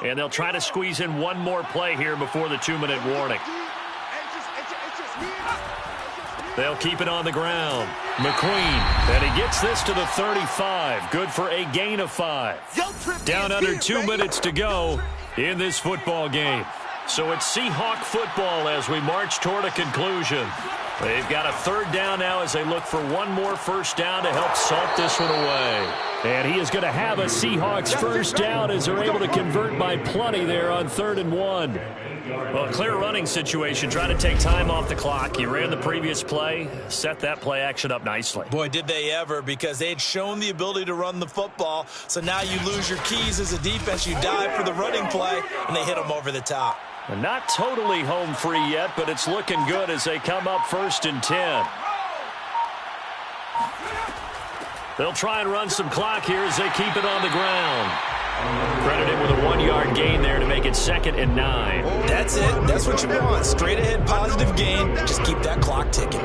And they'll try to squeeze in one more play here before the 2-minute warning. They'll keep it on the ground. McQueen, and he gets this to the 35. Good for a gain of 5. Down under 2 minutes to go in this football game. So it's Seahawk football as we march toward a conclusion. They've got a 3rd down now as they look for one more 1st down to help salt this one away. And he is going to have a Seahawks 1st down as they're able to convert by plenty there on 3rd and 1. Well, a clear running situation. Try to take time off the clock. You ran the previous play, set that play action up nicely. Boy, did they ever, because they had shown the ability to run the football. So now you lose your keys as a defense. You dive for the running play, and they hit them over the top. And not totally home free yet, but it's looking good as they come up 1st and 10. They'll try and run some clock here as they keep it on the ground. Credited with a 1-yard gain there to make it 2nd and 9. That's it. That's what you want. Straight ahead positive gain. Just keep that clock ticking.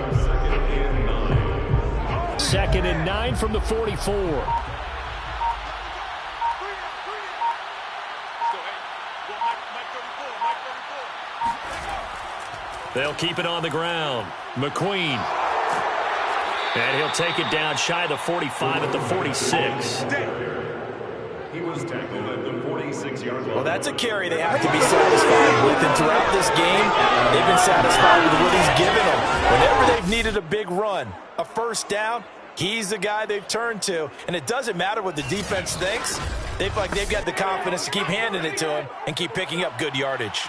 2nd and 9 from the 44. They'll keep it on the ground. McQueen. And he'll take it down shy of the 45 at the 46. He was tackled at the 46-yard line. Well, that's a carry they have to be satisfied with. And throughout this game, they've been satisfied with what he's given them. Whenever they've needed a big run, a 1st down, he's the guy they've turned to. And it doesn't matter what the defense thinks. They feel like they've got the confidence to keep handing it to him and keep picking up good yardage.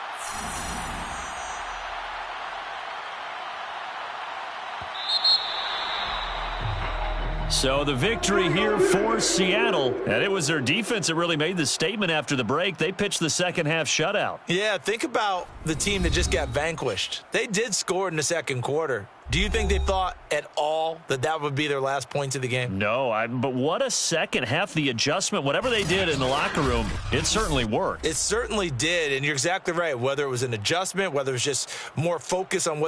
So the victory here for Seattle. And it was their defense that really made the statement after the break. They pitched the second-half shutout. Yeah, think about the team that just got vanquished. They did score in the 2nd quarter. Do you think they thought at all that that would be their last points of the game? No, but what a second half. The adjustment, whatever they did in the locker room, it certainly worked. It certainly did, and you're exactly right. Whether it was an adjustment, whether it was just more focus on what they